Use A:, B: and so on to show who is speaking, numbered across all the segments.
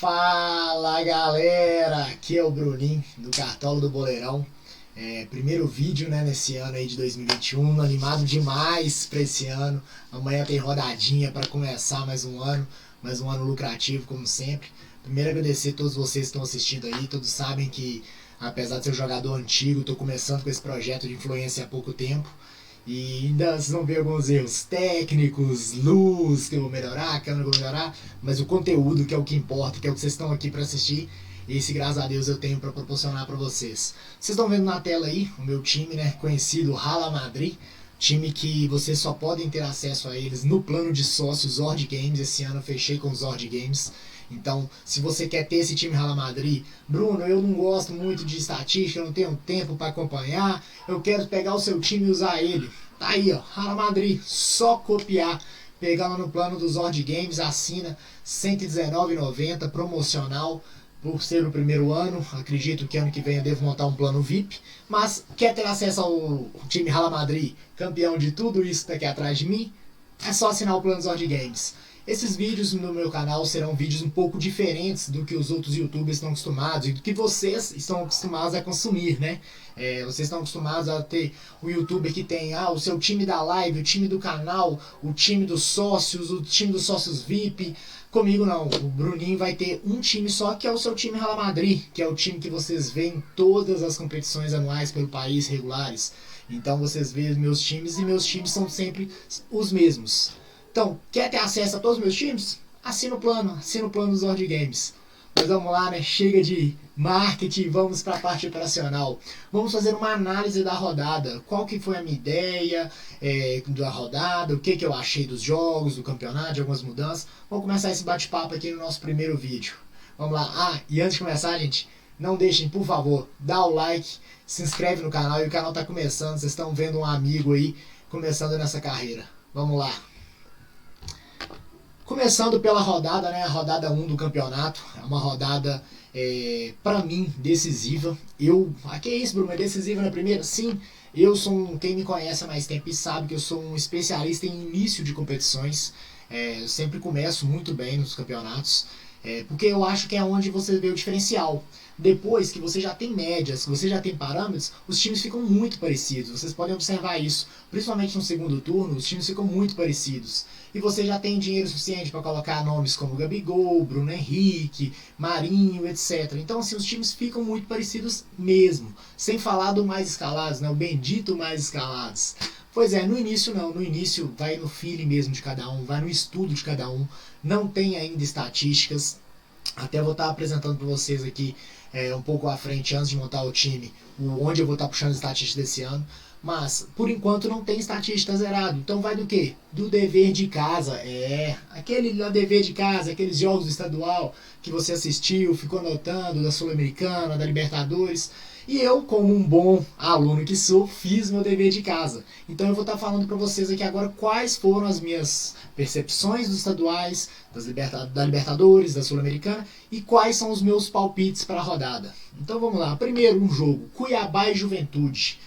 A: Fala galera, aqui é o Bruninho do Cartola do Boleirão. Primeiro vídeo, né, nesse ano aí de 2021, animado demais pra esse ano. Amanhã tem rodadinha para começar mais um ano lucrativo como sempre. Primeiro agradecer a todos vocês que estão assistindo aí, todos sabem que apesar de ser um jogador antigo, estou começando com esse projeto de influência há pouco tempo. E ainda vocês vão ver alguns erros técnicos, luz que eu vou melhorar, câmera que eu vou melhorar, mas o conteúdo que é o que importa, que é o que vocês estão aqui para assistir, esse graças a Deus eu tenho para proporcionar para vocês. Vocês estão vendo na tela aí o meu time, né, conhecido Hala Madrid, time que vocês só podem ter acesso a eles no plano de sócios Zord Games. Esse ano eu fechei com Zord Games. Então, se você quer ter esse time Hala Madrid, Bruno, eu não gosto muito de estatística, eu não tenho tempo para acompanhar, eu quero pegar o seu time e usar ele. Tá aí, ó, Hala Madrid, só copiar, pegar lá no plano dos Zord Games, assina R$ 119,90, promocional, por ser o primeiro ano. Acredito que ano que vem eu devo montar um plano VIP, mas quer ter acesso ao time Hala Madrid, campeão de tudo isso que tá aqui atrás de mim, é só assinar o plano Zord Games. Esses vídeos no meu canal serão vídeos um pouco diferentes do que os outros youtubers estão acostumados e do que vocês estão acostumados a consumir, né? Vocês estão acostumados a ter o youtuber que tem o seu time da live, o time do canal, o time dos sócios, o time dos sócios VIP. Comigo não, o Bruninho vai ter um time só, que é o seu time Hala Madrid, que é o time que vocês veem em todas as competições anuais pelo país regulares. Então vocês veem meus times e meus times são sempre os mesmos. Então, quer ter acesso a todos os meus times? Assina o plano do Zord Games. Mas vamos lá, né? Chega de marketing, vamos para a parte operacional. Vamos fazer uma análise da rodada. Qual que foi a minha ideia da rodada, o que eu achei dos jogos, do campeonato, de algumas mudanças. Vamos começar esse bate-papo aqui no nosso primeiro vídeo. Vamos lá. E antes de começar, gente, não deixem, por favor, dá o like, se inscreve no canal. E o canal está começando, vocês estão vendo um amigo aí começando nessa carreira. Vamos lá. Começando pela rodada, né, a rodada 1 do campeonato, é uma rodada, para mim, decisiva. Que é isso, Bruno, é decisiva na primeira? Sim, quem me conhece há mais tempo e sabe que eu sou um especialista em início de competições. Eu sempre começo muito bem nos campeonatos, porque eu acho que é onde você vê o diferencial. Depois que você já tem médias, que você já tem parâmetros, os times ficam muito parecidos. Vocês podem observar isso, principalmente no segundo turno, os times ficam muito parecidos. E você já tem dinheiro suficiente para colocar nomes como Gabigol, Bruno Henrique, Marinho, etc. Então, assim, os times ficam muito parecidos mesmo. Sem falar do mais escalados, né? O bendito mais escalados. Pois é, no início não. No início vai no feeling mesmo de cada um, vai no estudo de cada um. Não tem ainda estatísticas. Até vou estar apresentando para vocês aqui um pouco à frente, antes de montar o time, onde eu vou estar puxando as estatísticas desse ano. Mas, por enquanto, não tem estatística zerado. Então vai do quê? Do dever de casa. Aquele dever de casa, aqueles jogos do estadual que você assistiu, ficou anotando, da Sul-Americana, da Libertadores. E eu, como um bom aluno que sou, fiz meu dever de casa. Então eu vou estar falando para vocês aqui agora quais foram as minhas percepções dos estaduais, da Libertadores, da Sul-Americana, e quais são os meus palpites para a rodada. Então vamos lá. Primeiro, um jogo, Cuiabá e Juventude.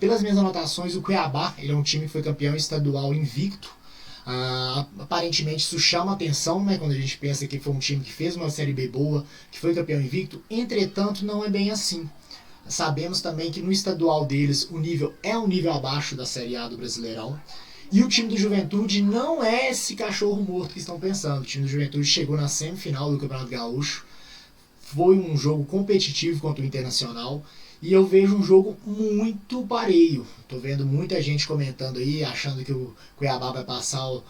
A: Pelas minhas anotações, o Cuiabá, ele é um time que foi campeão estadual invicto. Aparentemente isso chama atenção, né, quando a gente pensa que foi um time que fez uma Série B boa, que foi campeão invicto. Entretanto, não é bem assim. Sabemos também que no estadual deles o nível é um nível abaixo da Série A do Brasileirão. E o time do Juventude não é esse cachorro morto que estão pensando. O time do Juventude chegou na semifinal do Campeonato Gaúcho. Foi um jogo competitivo contra o Internacional. E eu vejo um jogo muito pareio. Tô vendo muita gente comentando aí, achando que o Cuiabá vai passar o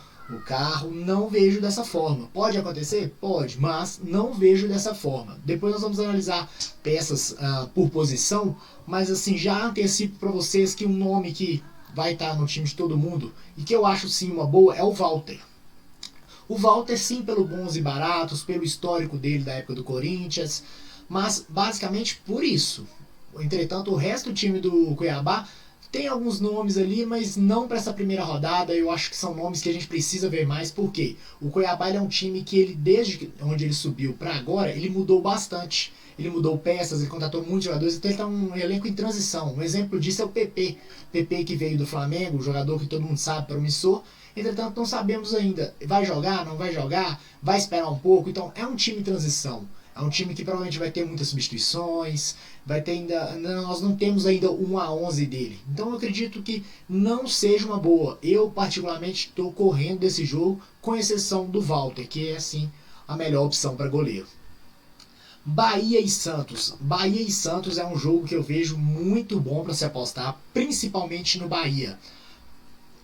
A: carro. Não vejo dessa forma. Pode acontecer? Pode, mas não vejo dessa forma. Depois nós vamos analisar peças por posição, mas assim, já antecipo para vocês que um nome que vai estar no time de todo mundo, e que eu acho sim uma boa, é o Walter. O Walter sim, pelo bons e baratos, pelo histórico dele da época do Corinthians, mas basicamente por isso. Entretanto, o resto do time do Cuiabá tem alguns nomes ali, mas não para essa primeira rodada. Eu acho que são nomes que a gente precisa ver mais, porque o Cuiabá é um time que ele, desde onde ele subiu para agora, ele mudou bastante. Ele mudou peças, ele contratou muitos jogadores, então ele está um elenco em transição. Um exemplo disso é o PP. PP que veio do Flamengo, um jogador que todo mundo sabe, promissor. Entretanto, não sabemos ainda, vai jogar, não vai jogar, vai esperar um pouco. Então, é um time em transição. É um time que provavelmente vai ter muitas substituições, vai ter ainda, nós não temos ainda um a 11 dele. Então eu acredito que não seja uma boa. Eu particularmente estou correndo desse jogo, com exceção do Walter, que é assim a melhor opção para goleiro. Bahia e Santos. Bahia e Santos é um jogo que eu vejo muito bom para se apostar, principalmente no Bahia.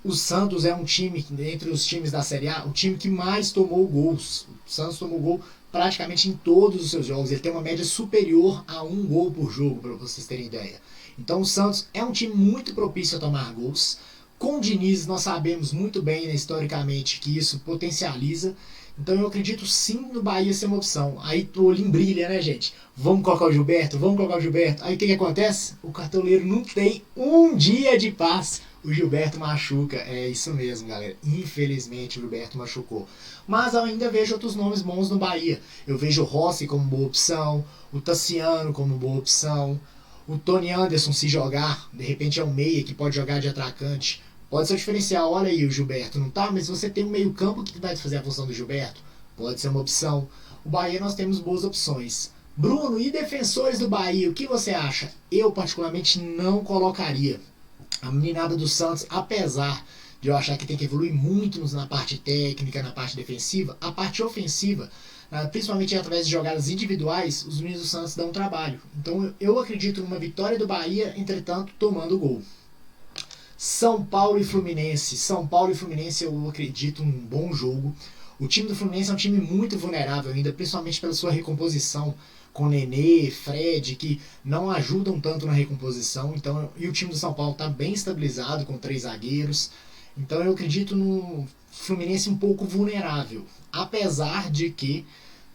A: O Santos é um time, entre os times da Série A, o time que mais tomou gols. O Santos tomou gol praticamente em todos os seus jogos. Ele tem uma média superior a 1 gol por jogo, para vocês terem ideia. Então o Santos é um time muito propício a tomar gols. Com o Diniz, nós sabemos muito bem, né, historicamente, que isso potencializa. Então eu acredito sim no Bahia ser uma opção. Aí o olhinho brilha, né, gente? Vamos colocar o Gilberto, vamos colocar o Gilberto. Aí o que acontece? O cartoleiro não tem um dia de paz. O Gilberto machuca. É isso mesmo, galera. Infelizmente o Gilberto machucou. Mas eu ainda vejo outros nomes bons no Bahia. Eu vejo o Rossi como boa opção, o Tassiano como boa opção, o Tony Anderson, se jogar, de repente é um meia que pode jogar de atacante. Pode ser o diferencial. Olha aí, o Gilberto não tá, mas você tem um meio campo que vai fazer a função do Gilberto. Pode ser uma opção. O Bahia nós temos boas opções. Bruno, e defensores do Bahia, o que você acha? Eu particularmente não colocaria. A meninada do Santos, apesar de eu achar que tem que evoluir muito na parte técnica, na parte defensiva, a parte ofensiva, principalmente através de jogadas individuais, os meninos do Santos dão trabalho. Então eu acredito numa vitória do Bahia, entretanto, tomando gol. São Paulo e Fluminense. São Paulo e Fluminense eu acredito um bom jogo. O time do Fluminense é um time muito vulnerável ainda, principalmente pela sua recomposição com Nenê, Fred, que não ajudam tanto na recomposição. Então, e o time do São Paulo está bem estabilizado com 3 zagueiros. Então eu acredito no Fluminense um pouco vulnerável. Apesar de que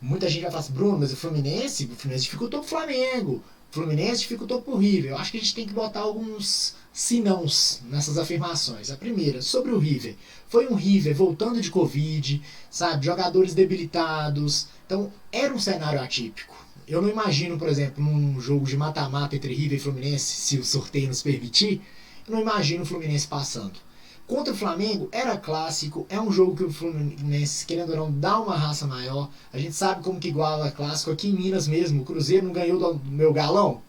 A: muita gente vai falar assim, Bruno, mas o Fluminense dificultou pro Flamengo. O Fluminense dificultou pro River. Eu acho que a gente tem que botar alguns senãos nessas afirmações. A primeira, sobre o River. Foi um River voltando de Covid, sabe? Jogadores debilitados. Então, era um cenário atípico. Eu não imagino, por exemplo, num jogo de mata-mata entre River e Fluminense, se o sorteio nos permitir, eu não imagino o Fluminense passando. Contra o Flamengo, era clássico, é um jogo que o Fluminense, querendo ou não, dá uma raça maior. A gente sabe como que iguala clássico aqui em Minas mesmo. O Cruzeiro não ganhou do meu galão.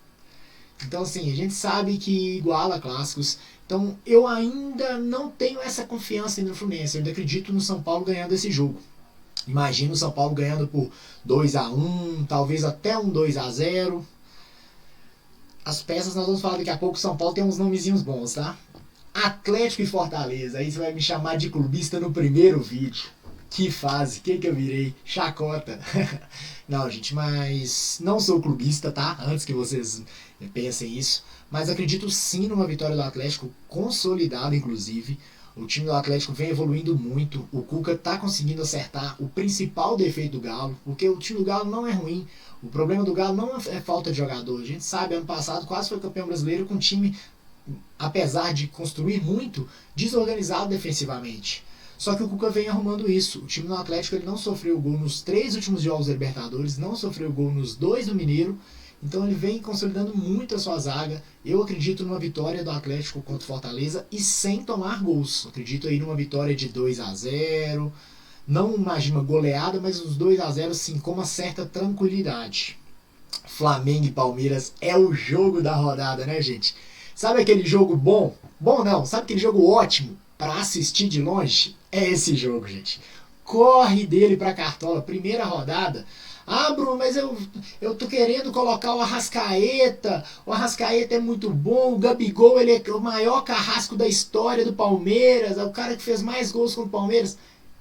A: Então, assim, a gente sabe que iguala clássicos. Então, eu ainda não tenho essa confiança no Fluminense. Eu ainda acredito no São Paulo ganhando esse jogo. Imagino o São Paulo ganhando por 2-1, talvez até um 2-0. As peças nós vamos falar daqui a pouco. O São Paulo tem uns nomezinhos bons, tá? Atlético e Fortaleza. Aí você vai me chamar de clubista no primeiro vídeo. Que fase, que eu virei? Chacota. Não, gente, mas não sou clubista, tá? Antes que vocês pensem isso. Mas acredito sim numa vitória do Atlético, consolidada inclusive. O time do Atlético vem evoluindo muito. O Cuca tá conseguindo acertar o principal defeito do Galo. Porque o time do Galo não é ruim. O problema do Galo não é falta de jogador. A gente sabe, ano passado quase foi campeão brasileiro com um time, apesar de construir muito, desorganizado defensivamente. Só que o Cuca vem arrumando isso. O time do Atlético ele não sofreu gol nos 3 últimos jogos da Libertadores, não sofreu gol nos 2 do Mineiro. Então ele vem consolidando muito a sua zaga. Eu acredito numa vitória do Atlético contra o Fortaleza e sem tomar gols. Acredito aí numa vitória de 2-0. Não imagino uma goleada, mas uns 2-0 sim, com uma certa tranquilidade. Flamengo e Palmeiras é o jogo da rodada, né, gente? Sabe aquele jogo bom? Bom não, sabe aquele jogo ótimo para assistir de longe? É esse jogo, gente. Corre dele pra Cartola, primeira rodada. Ah, Bruno, mas eu tô querendo colocar o Arrascaeta. O Arrascaeta é muito bom. O Gabigol, ele é o maior carrasco da história do Palmeiras. É o cara que fez mais gols com o Palmeiras.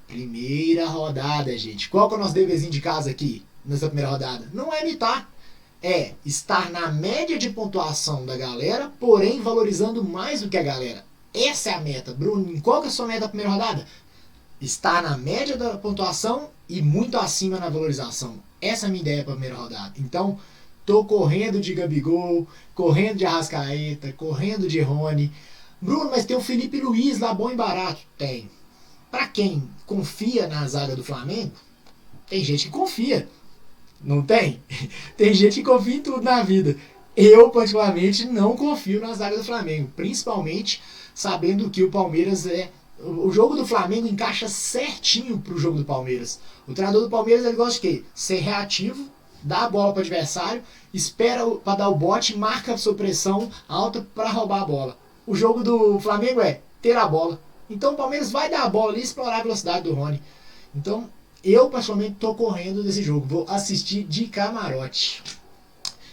A: Primeira rodada, gente. Qual que é o nosso deverzinho de casa aqui, nessa primeira rodada? Não é imitar. É estar na média de pontuação da galera, porém valorizando mais do que a galera. Essa é a meta. Bruno, qual que é a sua meta da primeira rodada? Estar na média da pontuação e muito acima na valorização. Essa é a minha ideia para a primeira rodada. Então, tô correndo de Gabigol, correndo de Arrascaeta, correndo de Rony. Bruno, mas tem o Felipe Luiz lá bom e barato. Tem. Para quem confia na zaga do Flamengo, tem gente que confia. Não tem? Tem gente que confia em tudo na vida. Eu, particularmente, não confio na zaga do Flamengo. Principalmente sabendo que o Palmeiras é O jogo do Flamengo encaixa certinho pro jogo do Palmeiras. O treinador do Palmeiras ele gosta de quê? Ser reativo, dar a bola para o adversário, espera para dar o bote, marca a sua pressão alta para roubar a bola. O jogo do Flamengo é ter a bola. Então o Palmeiras vai dar a bola ali e explorar a velocidade do Rony. Então eu particularmente estou correndo desse jogo. Vou assistir de camarote.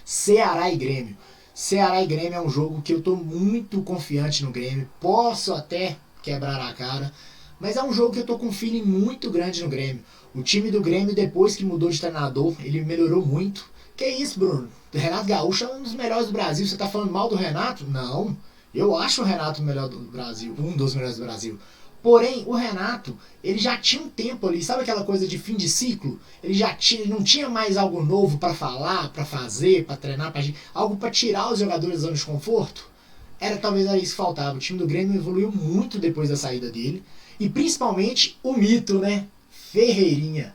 A: Ceará e Grêmio. Ceará e Grêmio é um jogo que eu estou muito confiante no Grêmio. Posso até quebrar a cara, mas é um jogo que eu estou com um feeling muito grande no Grêmio. O time do Grêmio, depois que mudou de treinador, ele melhorou muito. Que isso, Bruno? O Renato Gaúcho é um dos melhores do Brasil. Você está falando mal do Renato? Não. Eu acho o Renato o melhor do Brasil, um dos melhores do Brasil. Porém, o Renato, ele já tinha um tempo ali, sabe aquela coisa de fim de ciclo? Ele não tinha mais algo novo para falar, para fazer, para treinar, algo para tirar os jogadores da zona de conforto. Talvez era isso que faltava. O time do Grêmio evoluiu muito depois da saída dele. E principalmente o mito, né? Ferreirinha.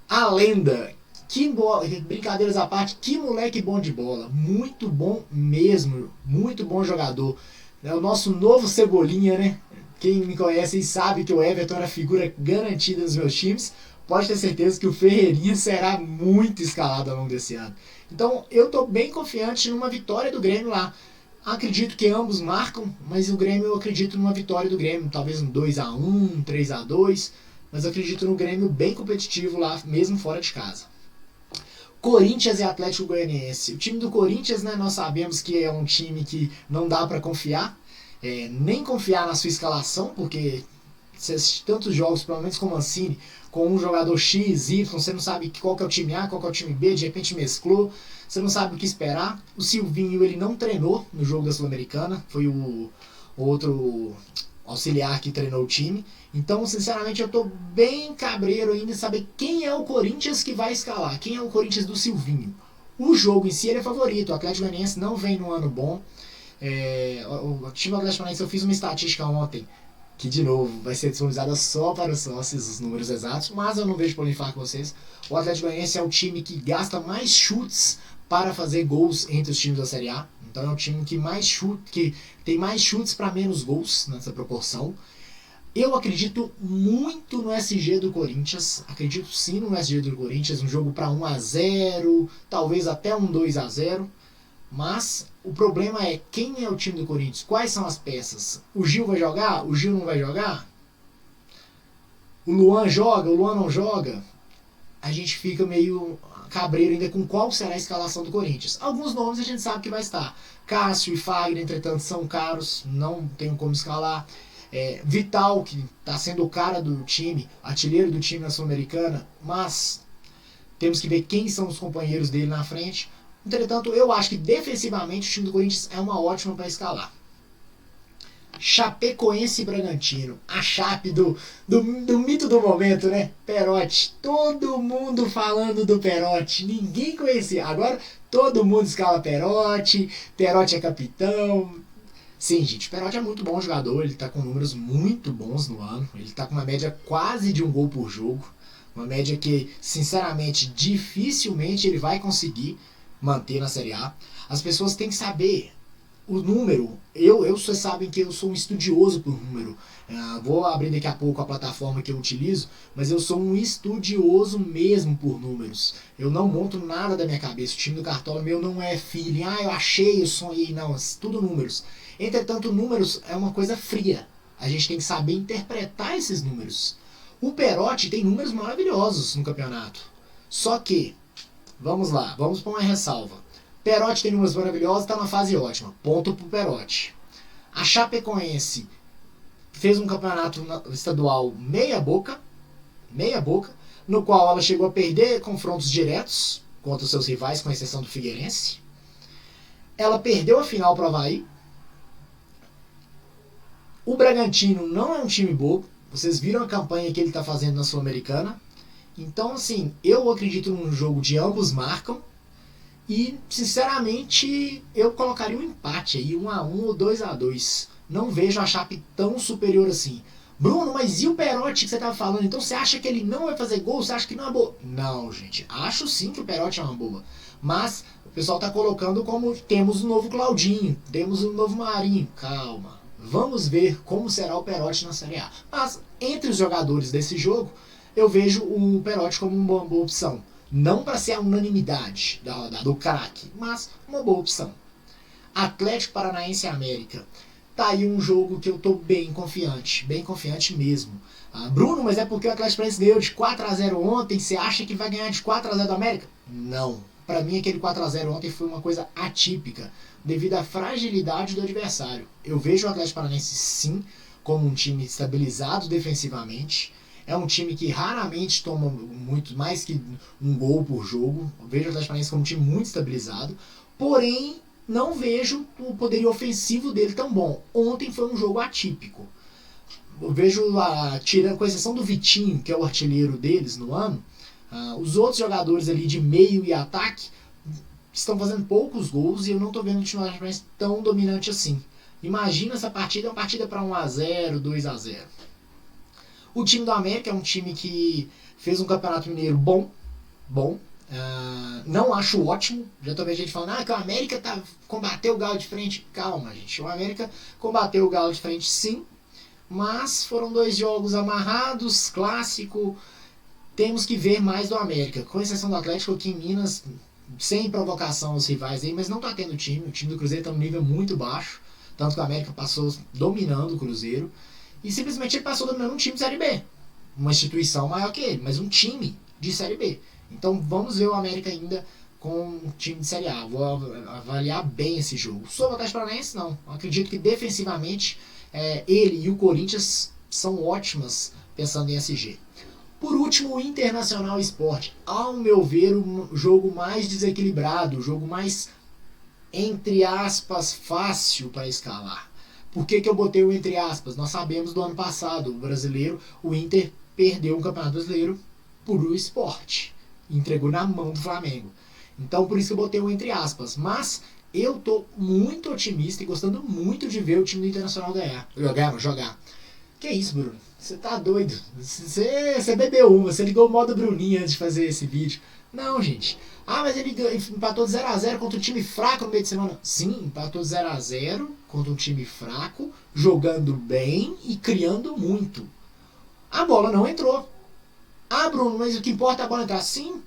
A: A lenda. Que bola, brincadeiras à parte, que moleque bom de bola. Muito bom mesmo. Muito bom jogador. É o nosso novo Cebolinha, né? Quem me conhece e sabe que o Everton era figura garantida nos meus times. Pode ter certeza que o Ferreirinha será muito escalado ao longo desse ano. Então eu estou bem confiante numa vitória do Grêmio lá. Acredito que ambos marcam, mas o Grêmio, eu acredito numa vitória do Grêmio. Talvez um 2-1, um 3-2. Mas eu acredito no Grêmio bem competitivo lá, mesmo fora de casa. Corinthians e Atlético Goianiense. O time do Corinthians, né, nós sabemos que é um time que não dá para confiar. Nem confiar na sua escalação, porque você assiste tantos jogos, pelo menos com o Mancini, com um jogador X, Y, você não sabe qual que é o time A, qual que é o time B, de repente mesclou, você não sabe o que esperar. O Silvinho, ele não treinou no jogo da Sul-Americana, foi o outro auxiliar que treinou o time. Então, sinceramente, eu tô bem cabreiro ainda em saber quem é o Corinthians que vai escalar, quem é o Corinthians do Silvinho. O jogo em si ele é favorito, o Atlético Goianiense não vem num ano bom. O time do Atlético Goianiense, eu fiz uma estatística ontem, que de novo vai ser disponibilizada só para os sócios, os números exatos, mas eu não vejo problema em falar com vocês. O Atlético Goianiense é o time que gasta mais chutes para fazer gols entre os times da Série A. Então é o time que tem mais chutes para menos gols nessa proporção. Eu acredito muito no SG do Corinthians, acredito sim no SG do Corinthians, um jogo para 1-0, talvez até um 2-0. Mas o problema é quem é o time do Corinthians, quais são as peças. O Gil vai jogar? O Gil não vai jogar? O Luan joga? O Luan não joga? A gente fica meio cabreiro ainda com qual será a escalação do Corinthians. Alguns nomes a gente sabe que vai estar. Cássio e Fagner, entretanto, são caros, não tenho como escalar. Vital, que está sendo o cara do time, artilheiro do time na Sul-Americana, mas temos que ver quem são os companheiros dele na frente. Entretanto, eu acho que defensivamente o time do Corinthians é uma ótima para escalar. Chapecoense e Bragantino. A Chape do mito do momento, né? Perotti. Todo mundo falando do Perotti. Ninguém conhecia. Agora todo mundo escala Perotti. Perotti é capitão. Sim, gente, o Perotti é muito bom jogador. Ele tá com números muito bons no ano. Ele tá com uma média quase de um gol por jogo. Uma média que, sinceramente, dificilmente ele vai conseguir manter na Série A. As pessoas têm que saber o número. Vocês sabem que eu sou um estudioso por número. Vou abrir daqui a pouco a plataforma que eu utilizo, mas eu sou um estudioso mesmo por números. Eu não monto nada da minha cabeça. O time do Cartola meu não é feeling. Eu achei, eu sonhei. Não, é tudo números. Entretanto, números é uma coisa fria. A gente tem que saber interpretar esses números. O Perotti tem números maravilhosos no campeonato. Só que vamos lá, vamos para uma ressalva. Perotti tem números maravilhosos, está na fase ótima. Ponto pro Perotti. A Chapecoense fez um campeonato estadual meia boca, no qual ela chegou a perder confrontos diretos contra os seus rivais, com exceção do Figueirense. Ela perdeu a final para o Avaí. O Bragantino não é um time bobo. Vocês viram a campanha que ele está fazendo na Sul-Americana. Então, assim, eu acredito num jogo de ambos marcam. E, sinceramente, eu colocaria um empate aí, 1-1 ou 2-2. Não vejo a Chape tão superior assim. Bruno, mas e o Perotti que você estava falando? Então você acha que ele não vai fazer gol? Você acha que não é boa? Não, gente. Acho sim que o Perotti é uma boa. Mas o pessoal está colocando como temos um novo Claudinho, temos um novo Marinho. Calma. Vamos ver como será o Perotti na Série A. Mas entre os jogadores desse jogo, eu vejo o Perotti como uma boa opção. Não para ser a unanimidade da rodada, do craque, mas uma boa opção. Atlético Paranaense e América. Tá aí um jogo que eu tô bem confiante mesmo. Bruno, mas é porque o Atlético Paranaense ganhou de 4-0 ontem, você acha que vai ganhar de 4-0 do América? Não. Para mim aquele 4-0 ontem foi uma coisa atípica, devido à fragilidade do adversário. Eu vejo o Atlético Paranaense sim como um time estabilizado defensivamente. É um time que raramente toma muito mais que um gol por jogo. Eu vejo o Atlético Paranaense como um time muito estabilizado. Porém, não vejo o poderio ofensivo dele tão bom. Ontem foi um jogo atípico. Eu vejo, tirando, com exceção do Vitinho, que é o artilheiro deles no ano, os outros jogadores ali de meio e ataque estão fazendo poucos gols e eu não estou vendo o time do Atlético Paranaense tão dominante assim. Imagina essa partida, é uma partida para 1-0, 2-0. O time do América é um time que fez um campeonato mineiro bom. Não acho ótimo. Já tô vendo gente falando que o América combateu o Galo de frente. Calma, gente. O América combateu o Galo de frente sim. Mas foram 2 jogos amarrados, clássico. Temos que ver mais do América. Com exceção do Atlético aqui em Minas, sem provocação aos rivais aí, mas não tá tendo time. O time do Cruzeiro tá num nível muito baixo. Tanto que o América passou dominando o Cruzeiro. E simplesmente ele passou dominando um time de Série B. Uma instituição maior que ele, mas um time de Série B. Então vamos ver o América ainda com um time de Série A. Vou avaliar bem esse jogo. Sobre o Atlético Paranaense, não. Eu acredito que defensivamente ele e o Corinthians são ótimas pensando em SG. Por último, o Internacional Sport. Ao meu ver, o jogo mais desequilibrado, o jogo mais, entre aspas, fácil para escalar. Por que eu botei o entre aspas? Nós sabemos do ano passado, o brasileiro, o Inter perdeu o Campeonato Brasileiro por o Sport. Entregou na mão do Flamengo. Então por isso que eu botei o entre aspas. Mas eu tô muito otimista e gostando muito de ver o time do Internacional jogar. Que isso, Bruno? Você tá doido? Você bebeu uma, você ligou o modo Bruninho antes de fazer esse vídeo. Não, gente. Mas ele empatou 0-0 contra um time fraco no meio de semana. Sim, empatou 0-0 contra um time fraco, jogando bem e criando muito. A bola não entrou. Bruno, mas o que importa é a bola entrar. Sim,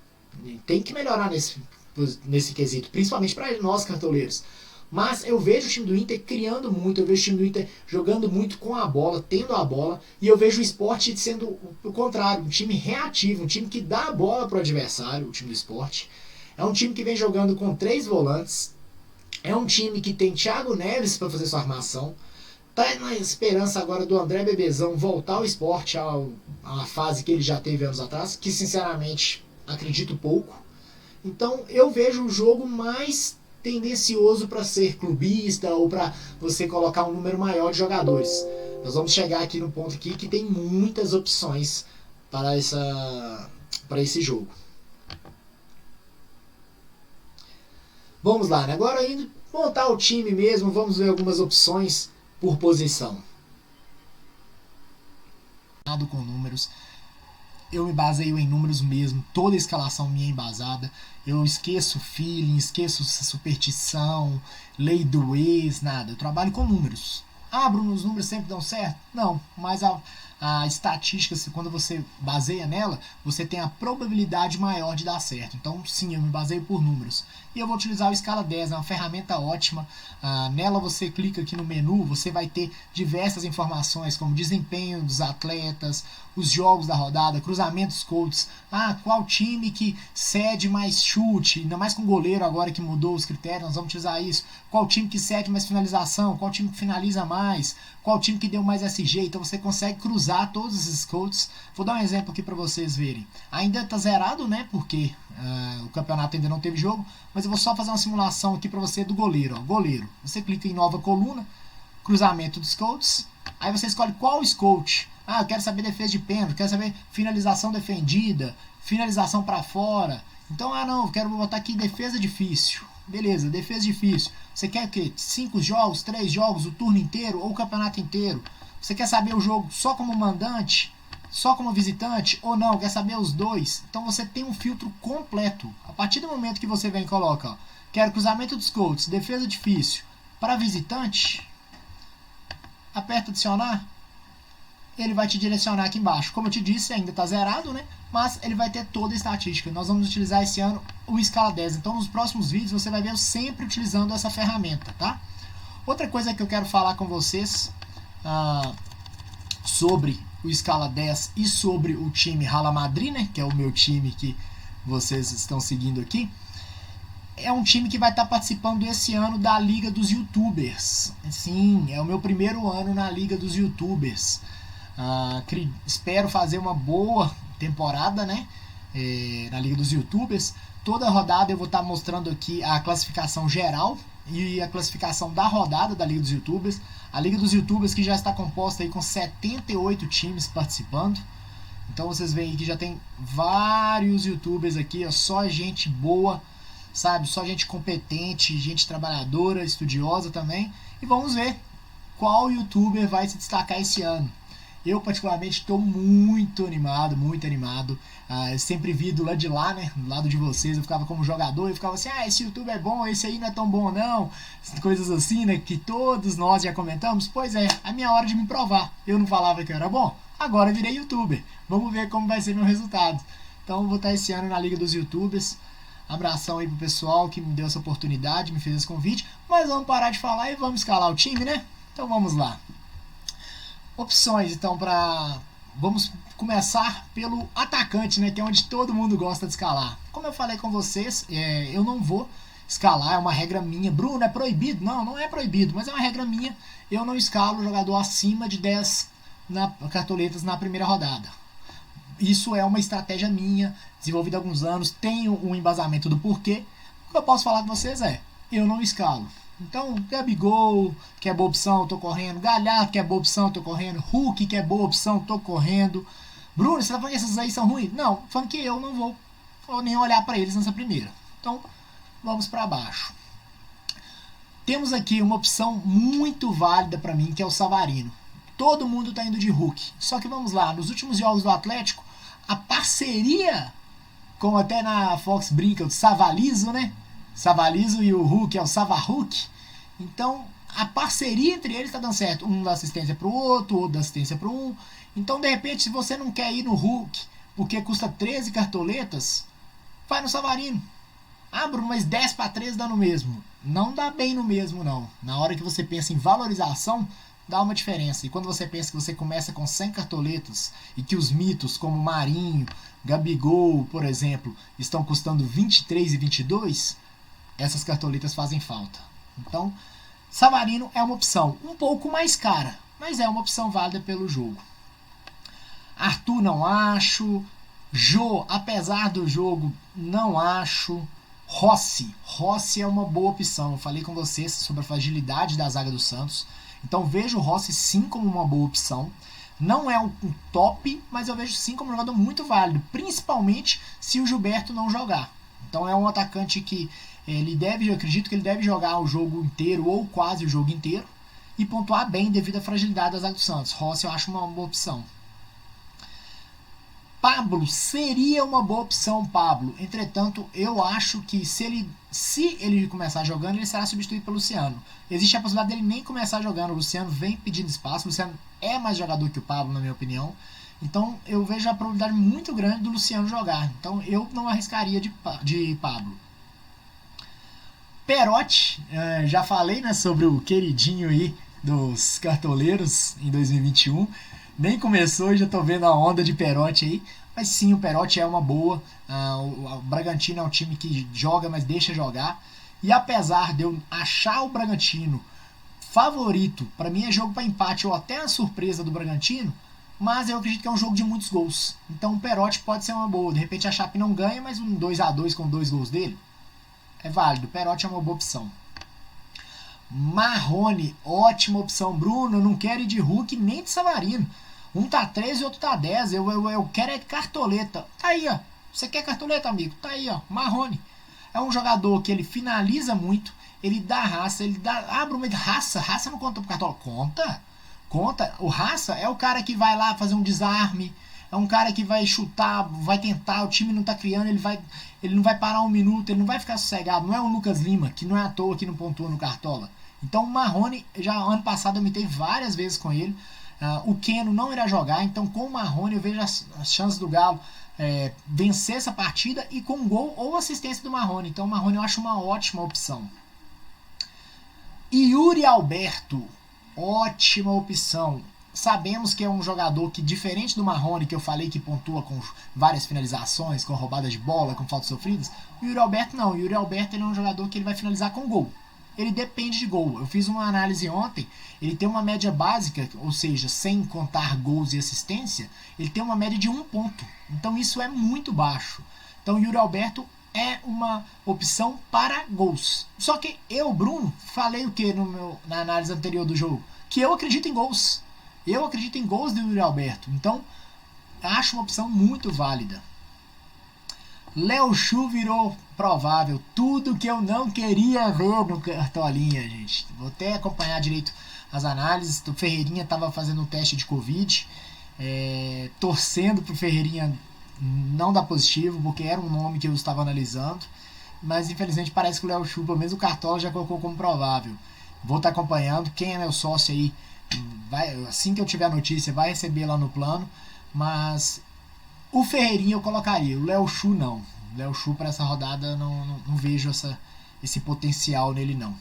A: tem que melhorar nesse quesito, principalmente para nós cartoleiros. Mas eu vejo o time do Inter criando muito, eu vejo o time do Inter jogando muito com a bola, tendo a bola, e eu vejo o Sport sendo o contrário, um time reativo, um time que dá a bola para o adversário, o time do Sport. É um time que vem jogando com 3 volantes, é um time que tem Thiago Neves para fazer sua armação, tá na esperança agora do André Bebezão voltar ao Sport, à fase que ele já teve anos atrás, que sinceramente acredito pouco. Então eu vejo o jogo mais tendencioso para ser clubista ou para você colocar um número maior de jogadores. Nós vamos chegar aqui no ponto aqui que tem muitas opções para esse jogo. Vamos lá, né? Agora indo montar o time mesmo, vamos ver algumas opções por posição. Com números. Eu me baseio em números mesmo, toda a escalação minha é embasada. Eu esqueço feeling, esqueço superstição, lei do ex, nada. Eu trabalho com números. Bruno, os números sempre dão certo? Não, mas a estatística, quando você baseia nela, você tem a probabilidade maior de dar certo. Então, sim, eu me baseio por números. E eu vou utilizar o Escala 10, é uma ferramenta ótima. Nela você clica aqui no menu, você vai ter diversas informações, como desempenho dos atletas, os jogos da rodada, cruzamentos coaches, qual time que cede mais chute, ainda mais com o goleiro agora que mudou os critérios, nós vamos utilizar isso. Qual time que cede mais finalização, qual time que finaliza mais, qual time que deu mais SG, então você consegue cruzar todos esses codes. Vou dar um exemplo aqui para vocês verem. Ainda está zerado, né, porque o campeonato ainda não teve jogo, mas eu vou só fazer uma simulação aqui para você do goleiro. Goleiro, você clica em nova coluna, cruzamento dos codes, aí você escolhe qual scout. Eu quero saber defesa de pênalti, quero saber finalização defendida, finalização para fora. Então, não, eu quero botar aqui defesa difícil. Beleza, defesa difícil. Você quer o quê? 5 jogos, 3 jogos, o turno inteiro ou o campeonato inteiro? Você quer saber o jogo só como mandante, só como visitante ou não? Quer saber os dois? Então você tem um filtro completo. A partir do momento que você vem e coloca, quero cruzamento dos coaches, defesa difícil para visitante, aperta adicionar, ele vai te direcionar aqui embaixo. Como eu te disse, ainda está zerado, né? Mas ele vai ter toda a estatística. Nós vamos utilizar esse ano o Scala 10. Então, nos próximos vídeos, você vai ver eu sempre utilizando essa ferramenta, tá? Outra coisa que eu quero falar com vocês sobre o Scala 10 e sobre o time Hala Madrid, né? Que é o meu time que vocês estão seguindo aqui. É um time que vai estar participando esse ano da Liga dos YouTubers. Sim, é o meu primeiro ano na Liga dos YouTubers. Espero fazer uma boa temporada, né? Na Liga dos YouTubers. Toda rodada eu vou estar mostrando aqui a classificação geral e a classificação da rodada da Liga dos YouTubers. A Liga dos YouTubers que já está composta aí com 78 times participando. Então vocês veem que já tem vários YouTubers aqui, ó, só gente boa, sabe? Só gente competente, gente trabalhadora, estudiosa também. E vamos ver qual YouTuber vai se destacar esse ano. Eu particularmente estou muito animado, muito animado. Eu sempre vi do lado de lá, né? Do lado de vocês, eu ficava como jogador, eu ficava assim, esse YouTube é bom, esse aí não é tão bom não. Coisas assim, né? Que todos nós já comentamos. Pois é, a minha hora de me provar. Eu não falava que eu era bom, agora eu virei YouTuber. Vamos ver como vai ser meu resultado. Então vou estar esse ano na Liga dos YouTubers. Abração aí pro pessoal que me deu essa oportunidade, me fez esse convite. Mas vamos parar de falar e vamos escalar o time, né? Então vamos lá. Opções, então, vamos começar pelo atacante, né? Que é onde todo mundo gosta de escalar. Como eu falei com vocês, eu não vou escalar, é uma regra minha. Bruno, é proibido? Não, não é proibido, mas é uma regra minha. Eu não escalo jogador acima de 10 cartoletas na primeira rodada. Isso é uma estratégia minha, desenvolvida há alguns anos, tenho um embasamento do porquê. O que eu posso falar com vocês eu não escalo. Então, Gabigol, que é boa opção, tô correndo. Galhardo, que é boa opção, tô correndo. Hulk, que é boa opção, tô correndo. Bruno, você tá falando que esses aí são ruins? Não, falando que eu não vou nem olhar para eles nessa primeira. Então, vamos para baixo. Temos aqui uma opção muito válida para mim, que é o Savarino. Todo mundo tá indo de Hulk. Só que vamos lá, nos últimos jogos do Atlético, a parceria, como até na Fox brinca, o Savalizo, né? Savalizo e o Hulk é o Savarhulk. Então a parceria entre eles está dando certo. Um dá assistência para o outro dá assistência para um. Então de repente, se você não quer ir no Hulk porque custa 13 cartoletas, vai no Savarino. Bruno, mas 10 para 13 dá no mesmo. Não dá bem no mesmo, não. Na hora que você pensa em valorização, dá uma diferença. E quando você pensa que você começa com 100 cartoletas e que os mitos como Marinho, Gabigol, por exemplo, estão custando 23 e 22, essas cartoletas fazem falta. Então, Savarino é uma opção um pouco mais cara, mas é uma opção válida pelo jogo. Arthur não acho. Jô, apesar do jogo, não acho. Rossi é uma boa opção. Eu falei com vocês sobre a fragilidade da zaga do Santos. Então vejo o Rossi sim como uma boa opção. Não é um top, mas eu vejo sim como um jogador muito válido, principalmente se o Gilberto não jogar. Então é um atacante que eu acredito que ele deve jogar o jogo inteiro ou quase o jogo inteiro e pontuar bem devido à fragilidade da zaga do Santos. Rossi eu acho uma boa opção. Pablo seria uma boa opção, Pablo. Entretanto, eu acho que se ele começar jogando, ele será substituído pelo Luciano. Existe a possibilidade dele nem começar jogando. O Luciano vem pedindo espaço. O Luciano é mais jogador que o Pablo, na minha opinião. Então, eu vejo a probabilidade muito grande do Luciano jogar. Então, eu não arriscaria de Pablo. Perotti, já falei, né, sobre o queridinho aí dos cartoleiros em 2021. Nem começou e já tô vendo a onda de Perotti aí. Mas sim, o Perotti é uma boa. O Bragantino é um time que joga, mas deixa jogar. E apesar de eu achar o Bragantino favorito, para mim é jogo para empate ou até a surpresa do Bragantino, mas eu acredito que é um jogo de muitos gols. Então o Perotti pode ser uma boa. De repente a Chape não ganha, mas um 2-2 com 2 gols dele é válido. O Perotti é uma boa opção. Marrone, ótima opção. Bruno, eu não quero ir de Hulk nem de Savarino. Um tá 13 e outro tá 10. Eu quero é cartoleta. Tá aí, ó. Você quer cartoleta, amigo? Tá aí, ó. Marrone. É um jogador que ele finaliza muito. Ele dá raça. Ele dá. Bruno, mas raça não conta pro cartola. Conta. O raça é o cara que vai lá fazer um desarme. É um cara que vai chutar, vai tentar, o time não tá criando, ele não vai parar um minuto, ele não vai ficar sossegado. Não é o Lucas Lima, que não é à toa que não pontua no Cartola. Então o Marrone, já ano passado eu mitei várias vezes com ele. O Keno não irá jogar, então com o Marrone eu vejo as chances do Galo vencer essa partida e com gol ou assistência do Marrone. Então o Marrone eu acho uma ótima opção. Yuri Alberto, ótima opção. Sabemos que é um jogador que, diferente do Marrone, que eu falei que pontua com várias finalizações, com roubada de bola, com faltas sofridas, o Yuri Alberto não. O Yuri Alberto ele é um jogador que ele vai finalizar com gol. Ele depende de gol. Eu fiz uma análise ontem, ele tem uma média básica, ou seja, sem contar gols e assistência, ele tem uma média de 1 ponto. Então isso é muito baixo. Então o Yuri Alberto é uma opção para gols. Só que eu, Bruno, falei o que na análise anterior do jogo? Que eu acredito em gols. Eu acredito em gols do Yuri Alberto. Então, acho uma opção muito válida. Léo Chu virou provável. Tudo que eu não queria ver no Cartolinha, gente. Vou até acompanhar direito as análises. O Ferreirinha estava fazendo um teste de Covid. Torcendo para o Ferreirinha não dar positivo, porque era um nome que eu estava analisando. Mas, infelizmente, parece que o Léo Chu, pelo menos o Cartola, já colocou como provável. Vou estar acompanhando. Quem é meu sócio aí, assim que eu tiver a notícia, vai receber lá no plano. Mas o Ferreirinha eu colocaria, o Léo Chu não. O Léo Chu para essa rodada não vejo esse potencial nele não.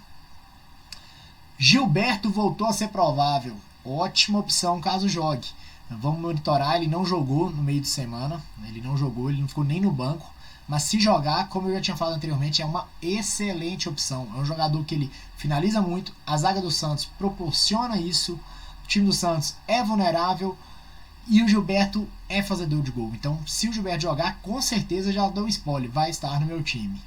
A: Gilberto voltou a ser provável. Ótima opção caso jogue. Vamos monitorar, ele não jogou no meio de semana. Ele não ficou nem no banco. Mas se jogar, como eu já tinha falado anteriormente, é uma excelente opção. É um jogador que ele finaliza muito. A zaga do Santos proporciona isso. O time do Santos é vulnerável. E o Gilberto é fazedor de gol. Então, se o Gilberto jogar, com certeza já dou um spoiler. Vai estar no meu time.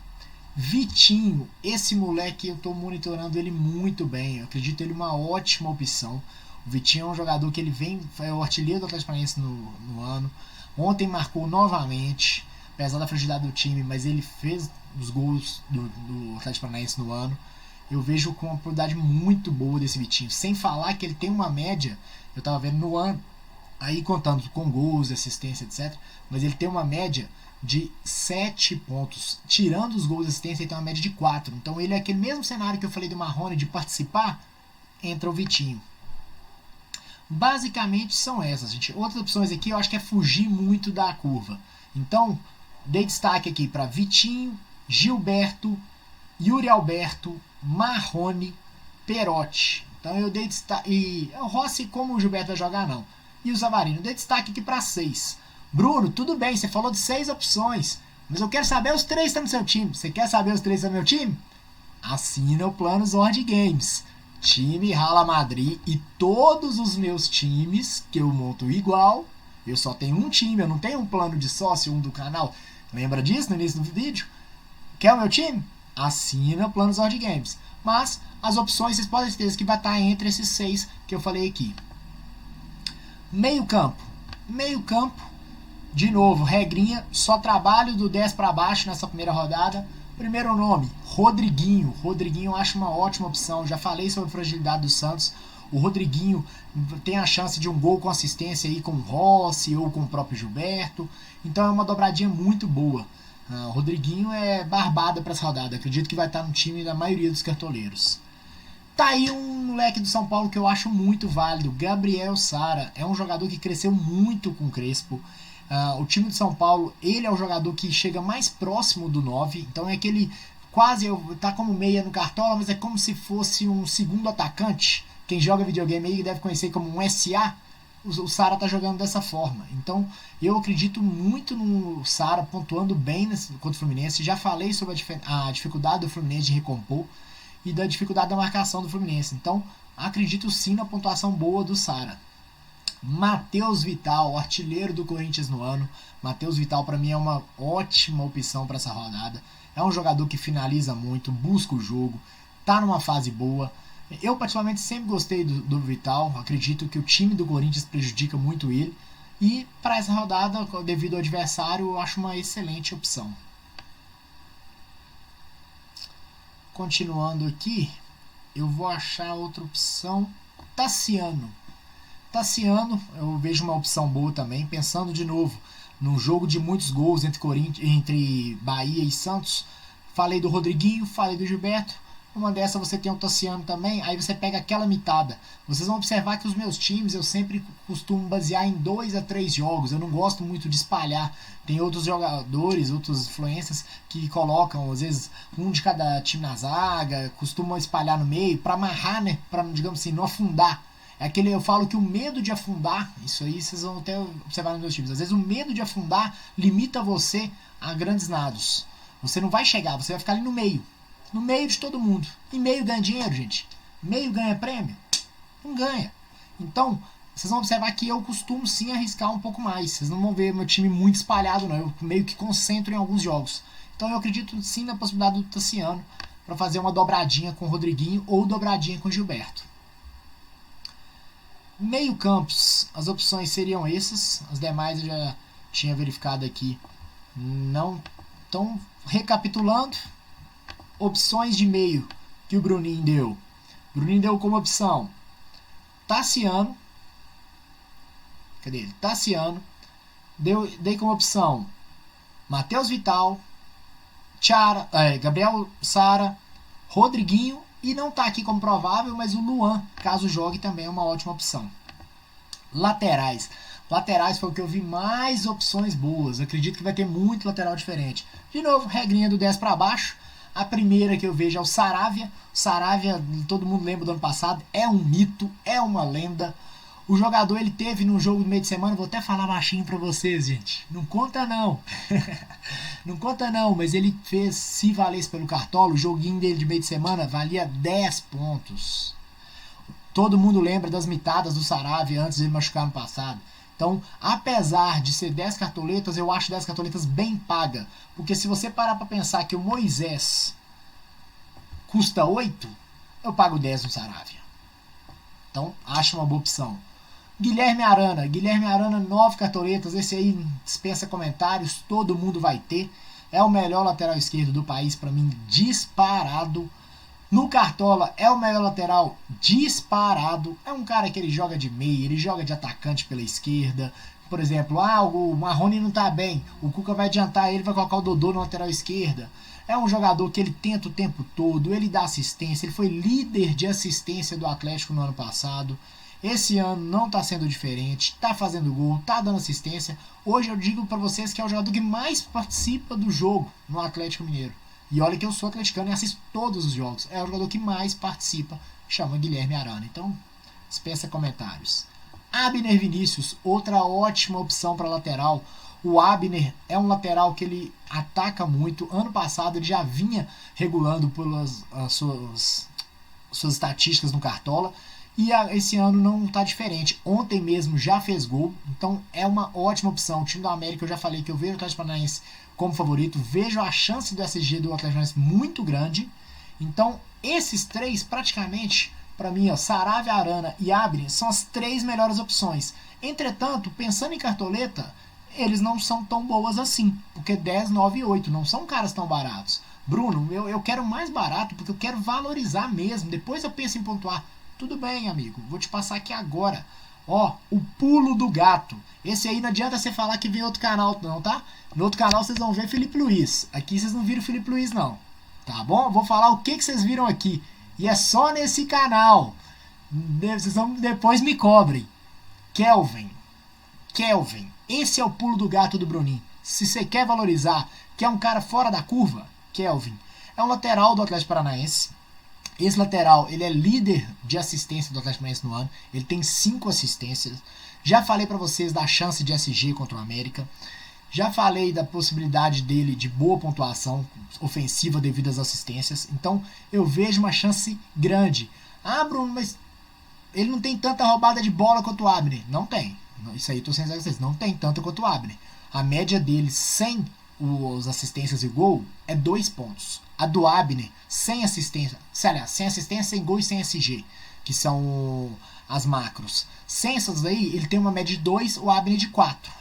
A: Vitinho, esse moleque eu estou monitorando ele muito bem. Eu acredito ele uma ótima opção. O Vitinho é um jogador que ele é o artilheiro do Atlético Paranaense no ano. Ontem marcou novamente. Apesar da fragilidade do time, mas ele fez os gols do Atlético Paranaense no ano. Eu vejo com uma probabilidade muito boa desse Vitinho. Sem falar que ele tem uma média, eu estava vendo no ano, aí contando com gols, assistência, etc. Mas ele tem uma média de 7 pontos. Tirando os gols e assistência, ele tem uma média de 4. Então ele é aquele mesmo cenário que eu falei do Marrone, de participar, entra o Vitinho. Basicamente são essas, gente. Outras opções aqui eu acho que é fugir muito da curva. Então, dei destaque aqui para Vitinho, Gilberto, Yuri Alberto, Marrone, Perotti. Então eu dei destaque. E o Rossi, como o Gilberto vai jogar, não. E o Zavarino, dei destaque aqui para 6. Bruno, tudo bem, você falou de 6 opções. Mas eu quero saber os 3 que estão no seu time. Você quer saber os 3 que estão no meu time? Assina o plano Zord Games. Time Rala Madrid e todos os meus times que eu monto igual. Eu só tenho um time, eu não tenho um plano de sócio, um do canal. Lembra disso no início do vídeo? Quer o meu time? Assina o plano Zord Games. Mas as opções vocês podem ter certeza que vai estar entre esses 6 que eu falei aqui. Meio campo. Meio campo, de novo, regrinha, só trabalho do 10 para baixo nessa primeira rodada. Primeiro nome, Rodriguinho. Rodriguinho eu acho uma ótima opção. Já falei sobre a fragilidade do Santos. O Rodriguinho tem a chance de um gol com assistência aí com o Rossi ou com o próprio Gilberto. Então é uma dobradinha muito boa. O Rodriguinho é barbada para essa rodada. Acredito que vai estar no time da maioria dos cartoleiros. Tá aí um moleque do São Paulo que eu acho muito válido. Gabriel Sara. É um jogador que cresceu muito com o Crespo. O time de São Paulo, ele é o jogador que chega mais próximo do 9. Então é aquele quase, tá como meia no Cartola, mas é como se fosse um segundo atacante. Quem joga videogame aí deve conhecer como um SA. O Sara tá jogando dessa forma. Então eu acredito muito no Sara pontuando bem contra o Fluminense. Já falei sobre a dificuldade do Fluminense de recompor e da dificuldade da marcação do Fluminense. Então acredito sim na pontuação boa do Sara. Matheus Vital, artilheiro do Corinthians no ano. Matheus Vital para mim é uma ótima opção para essa rodada. É um jogador que finaliza muito, busca o jogo, tá numa fase boa. Eu particularmente sempre gostei do Vital. Acredito que o time do Corinthians prejudica muito ele. E para essa rodada, devido ao adversário, eu acho uma excelente opção. Continuando aqui, eu vou achar outra opção. Tassiano, eu vejo uma opção boa também. Pensando de novo num jogo de muitos gols entre Bahia e Santos. Falei do Rodriguinho, falei do Gilberto. Uma dessa você tem o Tassiano também, aí você pega aquela mitada. Vocês vão observar que os meus times eu sempre costumo basear em 2 a 3 jogos. Eu não gosto muito de espalhar. Tem outros jogadores, outros influencers que colocam, às vezes, um de cada time na zaga, costumam espalhar no meio para amarrar, né? Para, digamos assim, não afundar. É aquele, eu falo que o medo de afundar, isso aí vocês vão até observar nos meus times. Às vezes o medo de afundar limita você a grandes nados. Você não vai chegar, você vai ficar ali no meio. No meio de todo mundo. E meio ganha dinheiro, gente. Meio ganha prêmio? Não ganha. Então, vocês vão observar que eu costumo sim arriscar um pouco mais. Vocês não vão ver meu time muito espalhado, não. Eu meio que concentro em alguns jogos. Então eu acredito sim na possibilidade do Tassiano para fazer uma dobradinha com o Rodriguinho ou dobradinha com o Gilberto. Meio campos, as opções seriam essas. As demais eu já tinha verificado aqui. Não. Então, recapitulando. Opções de meio que o Bruninho deu. O Bruninho deu como opção Tassiano. Cadê ele? Tassiano. Dei como opção Matheus Vital, Gabriel Sara, Rodriguinho. E não está aqui como provável, mas o Luan, caso jogue, também é uma ótima opção. Laterais. Laterais foi o que eu vi mais opções boas. Acredito que vai ter muito lateral diferente. De novo, regrinha do 10 para baixo. A primeira que eu vejo é o Saravia. O Saravia, todo mundo lembra do ano passado, é um mito, é uma lenda. O jogador, ele teve num jogo do meio de semana, vou até falar baixinho pra vocês, gente. Não conta não. Não conta não, mas ele fez, se valesse pelo Cartola, o joguinho dele de meio de semana valia 10 pontos. Todo mundo lembra das mitadas do Saravia antes de ele machucar no passado. Então, apesar de ser 10 cartoletas, eu acho 10 cartoletas bem paga. Porque se você parar para pensar que o Moisés custa 8, eu pago 10 no Saravia. Então, acho uma boa opção. Guilherme Arana, 9 cartoletas. Esse aí dispensa comentários, todo mundo vai ter. É o melhor lateral esquerdo do país, para mim, disparado. No Cartola é o melhor lateral disparado. É um cara que ele joga de meia, ele joga de atacante pela esquerda. Por exemplo, o Marrone não tá bem. O Cuca vai adiantar ele, vai colocar o Dodô na lateral esquerda. É um jogador que ele tenta o tempo todo, ele dá assistência. Ele foi líder de assistência do Atlético no ano passado. Esse ano não tá sendo diferente. Tá fazendo gol, tá dando assistência. Hoje eu digo para vocês que é o jogador que mais participa do jogo no Atlético Mineiro. E olha que eu sou atleticano e assisto todos os jogos. É o jogador que mais participa, chama Guilherme Arana. Então, dispensa comentários. Abner Vinícius, outra ótima opção para lateral. O Abner é um lateral que ele ataca muito. Ano passado ele já vinha regulando pelas suas estatísticas no Cartola. E esse ano não está diferente. Ontem mesmo já fez gol. Então é uma ótima opção. O time do América, eu já falei que eu vejo o Atlético Paranaense como favorito. Vejo a chance do SG do Atlético Paranaense muito grande. Então esses três praticamente, para mim, Saravia, Arana e Abner, são as 3 melhores opções. Entretanto, pensando em cartoleta, eles não são tão boas assim. Porque 10, 9 e 8 não são caras tão baratos. Bruno, eu quero mais barato porque eu quero valorizar mesmo. Depois eu penso em pontuar. Tudo bem, amigo. Vou te passar aqui agora. Ó, o pulo do gato. Esse aí não adianta você falar que vem outro canal não, tá? No outro canal vocês vão ver Felipe Luiz. Aqui vocês não viram Felipe Luiz não. Tá bom? Vou falar o que vocês viram aqui. E é só nesse canal. Vocês vão, depois me cobrem. Kelvin. Esse é o pulo do gato do Bruninho. Se você quer valorizar, que é um cara fora da curva, Kelvin. É um lateral do Atlético Paranaense. Esse lateral, ele é líder de assistência do Atlético Paranaense no ano. Ele tem 5 assistências. Já falei para vocês da chance de SG contra o América. Já falei da possibilidade dele de boa pontuação ofensiva devido às assistências. Então, eu vejo uma chance grande. Ah, Bruno, mas ele não tem tanta roubada de bola quanto o Abner. Não tem. Isso aí eu tô sendo sincero com vocês. Não tem tanto quanto o Abner. A média dele sem as assistências e gol é 2 pontos. A do Abner, sem assistência, sem gol e sem SG, que são as macros. Sem essas aí, ele tem uma média de 2, o Abner de 4.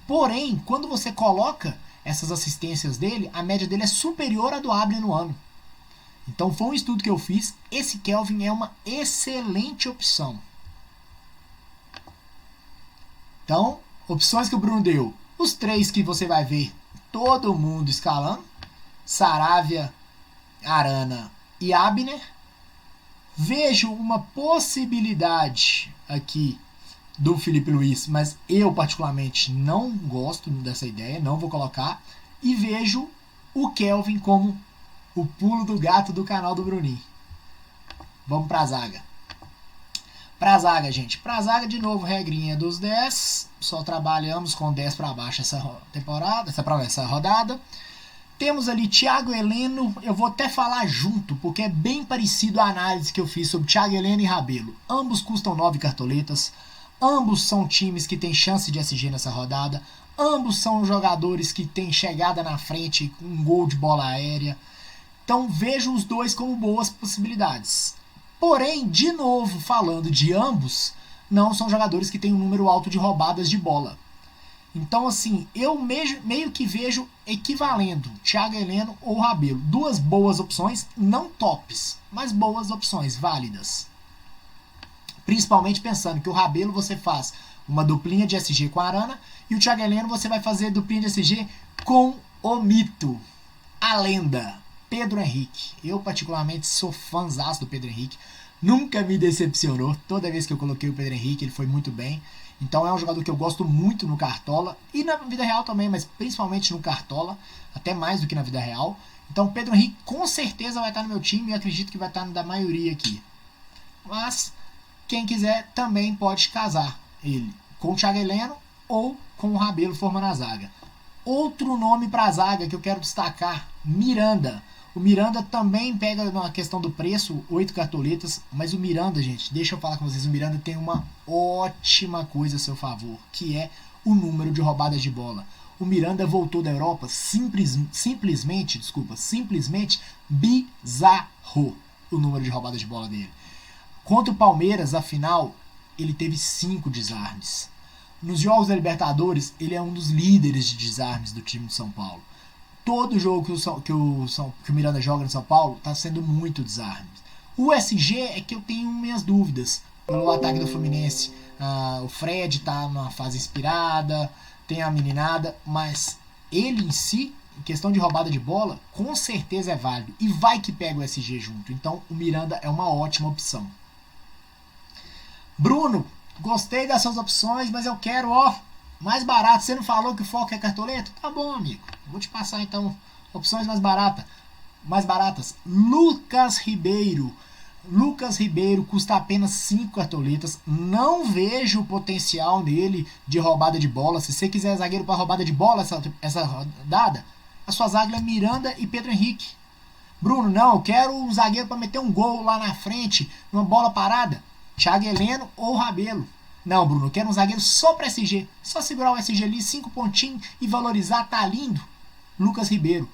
A: Porém, quando você coloca essas assistências dele, a média dele é superior à do Abner no ano. Então foi um estudo que eu fiz. Esse Kelvin é uma excelente opção. Então, opções que o Bruno deu. Os 3 que você vai ver todo mundo escalando. Saravia, Arana e Abner. Vejo uma possibilidade aqui do Felipe Luiz, mas eu particularmente não gosto dessa ideia, não vou colocar. E vejo o Kelvin como o pulo do gato do canal do Bruninho. Vamos pra zaga. Pra zaga, gente. Pra zaga, de novo, regrinha dos 10. Só trabalhamos com 10 para baixo essa temporada, essa rodada. Temos ali Thiago Heleno. Eu vou até falar junto, porque é bem parecido a análise que eu fiz sobre Thiago Heleno e Rabelo. Ambos custam 9 cartoletas. Ambos são times que têm chance de SG nessa rodada. Ambos são jogadores que têm chegada na frente, um gol de bola aérea. Então vejo os dois como boas possibilidades. Porém, de novo, falando de ambos, não são jogadores que têm um número alto de roubadas de bola. Então, assim, eu meio que vejo equivalendo Thiago Heleno ou Rabelo. Duas boas opções, não tops, mas boas opções, válidas. Principalmente pensando que o Rabelo você faz uma duplinha de SG com a Arana e o Thiago Heleno você vai fazer duplinha de SG com o mito, a lenda, Pedro Henrique. Eu particularmente sou fãzaço do Pedro Henrique. Nunca me decepcionou. Toda vez que eu coloquei o Pedro Henrique, ele foi muito bem. Então é um jogador que eu gosto muito no Cartola. E na vida real também, mas principalmente no Cartola. Até mais do que na vida real. Então o Pedro Henrique com certeza vai estar no meu time. E acredito que vai estar no da maioria aqui. Mas quem quiser também pode casar ele com o Thiago Heleno ou com o Rabelo formando a zaga. Outro nome para a zaga que eu quero destacar, Miranda. O Miranda também pega na questão do preço, 8 cartoletas, mas o Miranda, gente, deixa eu falar com vocês, o Miranda tem uma ótima coisa a seu favor, que é o número de roubadas de bola. O Miranda voltou da Europa simplesmente bizarro o número de roubadas de bola dele. Contra o Palmeiras, afinal, ele teve 5 desarmes. Nos jogos da Libertadores, ele é um dos líderes de desarmes do time de São Paulo. Todo jogo que o Miranda joga no São Paulo está sendo muito desarme. O SG é que eu tenho minhas dúvidas. Pelo ataque do Fluminense, o Fred está numa fase inspirada, tem a meninada, mas ele em si, em questão de roubada de bola, com certeza é válido. E vai que pega o SG junto. Então o Miranda é uma ótima opção. Bruno, gostei dessas opções, mas eu quero, mais barato. Você não falou que o foco é cartoleta? Tá bom, amigo. Vou te passar então opções mais baratas. Lucas Ribeiro. Lucas Ribeiro custa apenas 5 cartoletas. Não vejo potencial nele de roubada de bola. Se você quiser zagueiro para roubada de bola essa rodada, a sua zaga é Miranda e Pedro Henrique. Bruno, não, eu quero um zagueiro para meter um gol lá na frente, numa bola parada. Thiago Heleno ou Rabelo. Não, Bruno, eu quero um zagueiro só para SG. Só segurar o SG ali, 5 pontinhos e valorizar, tá lindo. Lucas Ribeiro.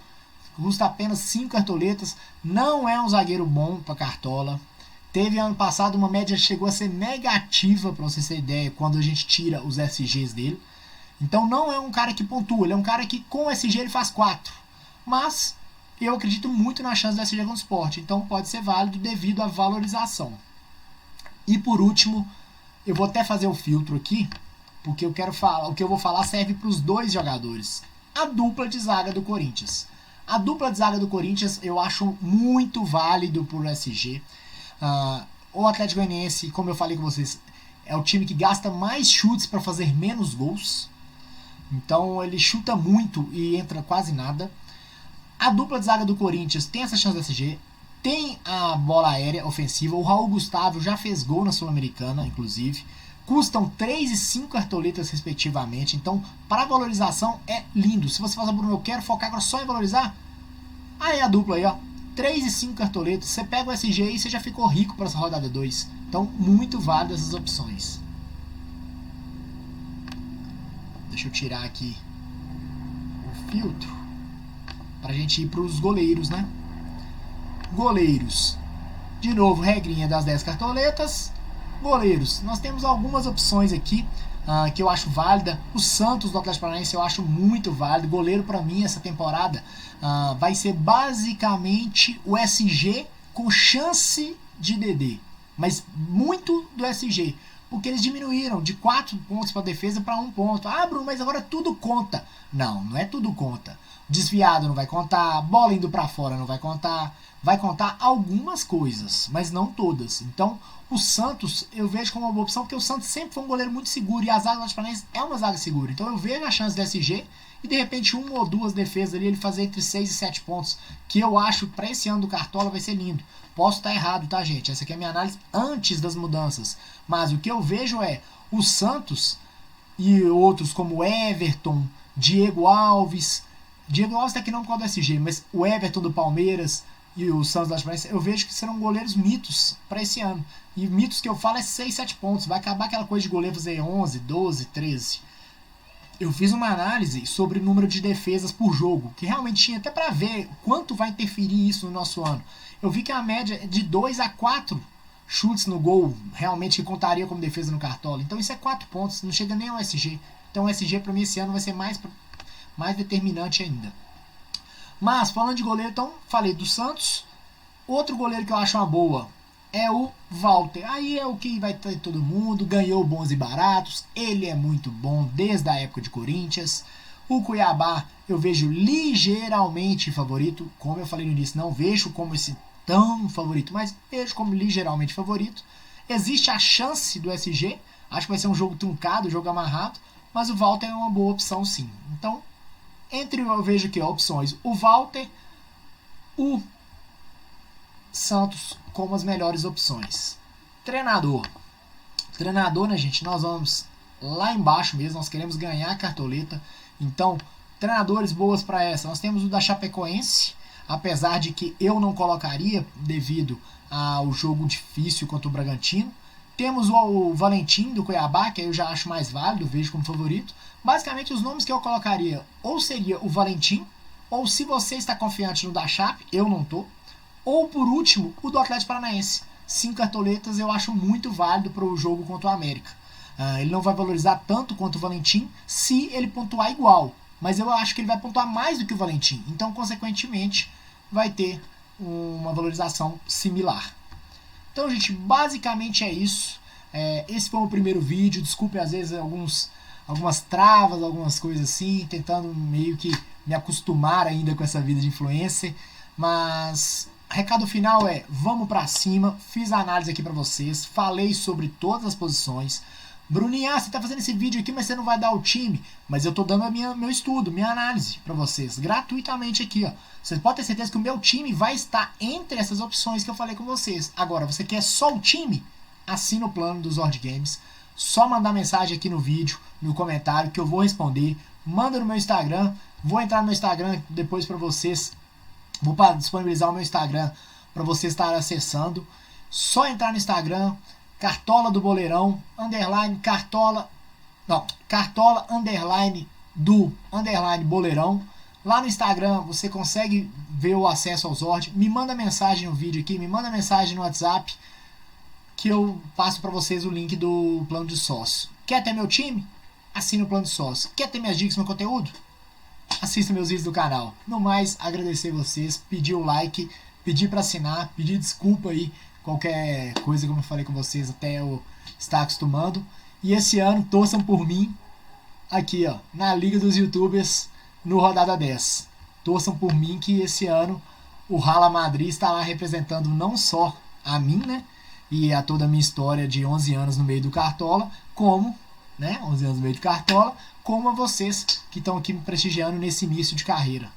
A: Custa apenas 5 cartoletas. Não é um zagueiro bom para Cartola. Teve ano passado uma média que chegou a ser negativa, para você ter ideia, quando a gente tira os SGs dele. Então não é um cara que pontua. Ele é um cara que com o SG ele faz 4. Mas eu acredito muito na chance do SG com o Sport. Então pode ser válido devido à valorização. E por último, eu vou até fazer o filtro aqui, porque eu quero falar, o que eu vou falar serve para os dois jogadores. A dupla de zaga do Corinthians. A dupla de zaga do Corinthians eu acho muito válido por SG. O Atlético Goianiense, como eu falei com vocês, é o time que gasta mais chutes para fazer menos gols. Então ele chuta muito e entra quase nada. A dupla de zaga do Corinthians tem essa chance de SG. Tem a bola aérea ofensiva. O Raul Gustavo já fez gol na Sul-Americana, inclusive. Custam 3 e 5 cartoletas, respectivamente. Então, para valorização, é lindo. Se você fala, Bruno, eu quero focar agora só em valorizar, aí a dupla aí, 3 e 5 cartoletas. Você pega o SG e você já ficou rico para essa rodada 2. Então, muito válido essas opções. Deixa eu tirar aqui o filtro para a gente ir para os goleiros, né? Goleiros. De novo, regrinha das 10 cartoletas. Goleiros. Nós temos algumas opções aqui que eu acho válida. O Santos do Atlético Paranaense eu acho muito válido. Goleiro para mim essa temporada vai ser basicamente o SG com chance de DD. Mas muito do SG. Porque eles diminuíram de 4 pontos para defesa para 1 ponto. Bruno, mas agora tudo conta. Não, não é tudo conta. desviado não vai contar, bola indo para fora não vai contar. Vai contar algumas coisas, mas não todas. Então, o Santos eu vejo como uma boa opção, porque o Santos sempre foi um goleiro muito seguro e a zaga do Atlético Paranaense é uma zaga segura. Então, eu vejo a chance do SG e de repente uma ou duas defesas ali ele fazer entre 6 e 7 pontos, que eu acho para esse ano do Cartola vai ser lindo. Posso estar errado, tá, gente? Essa aqui é a minha análise antes das mudanças. Mas o que eu vejo é o Santos e outros como Everton, Diego Alves. Diego Alves tá aqui não por causa do SG, mas o Everton do Palmeiras e o Santos da França, eu vejo que serão goleiros mitos para esse ano. E mitos que eu falo é 6, 7 pontos. Vai acabar aquela coisa de goleiro fazer 11, 12, 13. Eu fiz uma análise sobre o número de defesas por jogo, que realmente tinha até para ver quanto vai interferir isso no nosso ano. Eu vi que a média é de 2 a 4 chutes no gol, realmente que contaria como defesa no Cartola. Então isso é 4 pontos, não chega nem ao SG. Então o SG para mim esse ano vai ser mais determinante ainda. Mas, falando de goleiro, então, falei do Santos. Outro goleiro que eu acho uma boa é o Walter. Aí é o que vai ter todo mundo, ganhou bons e baratos, ele é muito bom desde a época de Corinthians. O Cuiabá eu vejo ligeiramente favorito, como eu falei no início, não vejo como esse tão favorito, mas vejo como ligeiramente favorito. Existe a chance do SG, acho que vai ser um jogo truncado, jogo amarrado, mas o Walter é uma boa opção sim. Então, eu vejo aqui opções, o Walter, o Santos como as melhores opções. Treinador, né, gente? Nós vamos lá embaixo mesmo, nós queremos ganhar a cartoleta. Então, treinadores boas para essa. Nós temos o da Chapecoense, apesar de que eu não colocaria devido ao jogo difícil contra o Bragantino. Temos o Valentim do Cuiabá, que eu já acho mais válido, vejo como favorito. Basicamente, os nomes que eu colocaria ou seria o Valentim, ou se você está confiante no da Chape, eu não tô. Ou, por último, o do Atlético Paranaense. 5 cartoletas eu acho muito válido para o jogo contra o América. Ele não vai valorizar tanto quanto o Valentim se ele pontuar igual. Mas eu acho que ele vai pontuar mais do que o Valentim. Então, consequentemente, vai ter uma valorização similar. Então, gente, basicamente é isso. Esse foi o primeiro vídeo. Desculpe, às vezes, algumas travas, algumas coisas assim. Tentando meio que me acostumar ainda com essa vida de influencer. Mas recado final é, vamos pra cima. Fiz a análise aqui pra vocês. Falei sobre todas as posições. Bruninha, você tá fazendo esse vídeo aqui, mas você não vai dar o time. Mas eu tô dando meu estudo, minha análise pra vocês, gratuitamente aqui, ó. Vocês podem ter certeza que o meu time vai estar entre essas opções que eu falei com vocês. Agora, você quer só o time? Assina o plano dos Zord Games. Só mandar mensagem aqui no vídeo, no comentário, que eu vou responder. Manda no meu Instagram. Vou entrar no meu Instagram depois pra vocês. Vou disponibilizar o meu Instagram pra vocês estarem acessando. Só entrar no Instagram, Cartola do Boleirão, _ Cartola, underline do _ Boleirão. Lá no Instagram você consegue ver o acesso ao Zord. Me manda mensagem no vídeo aqui, me manda mensagem no WhatsApp que eu passo para vocês o link do plano de sócio. Quer ter meu time? Assina o plano de sócio. Quer ter minhas dicas, meu conteúdo? Assista meus vídeos do canal. No mais, agradecer vocês, pedir o like, pedir para assinar, pedir desculpa aí qualquer coisa, como eu falei com vocês, até eu estar acostumando. E esse ano, torçam por mim aqui, ó, na Liga dos YouTubers, no Rodada 10. Torçam por mim que esse ano o Rala Madrid está lá representando não só a mim, né, e a toda a minha história de 11 anos no meio do Cartola, como, né, 11 anos no meio do Cartola, como a vocês que estão aqui me prestigiando nesse início de carreira.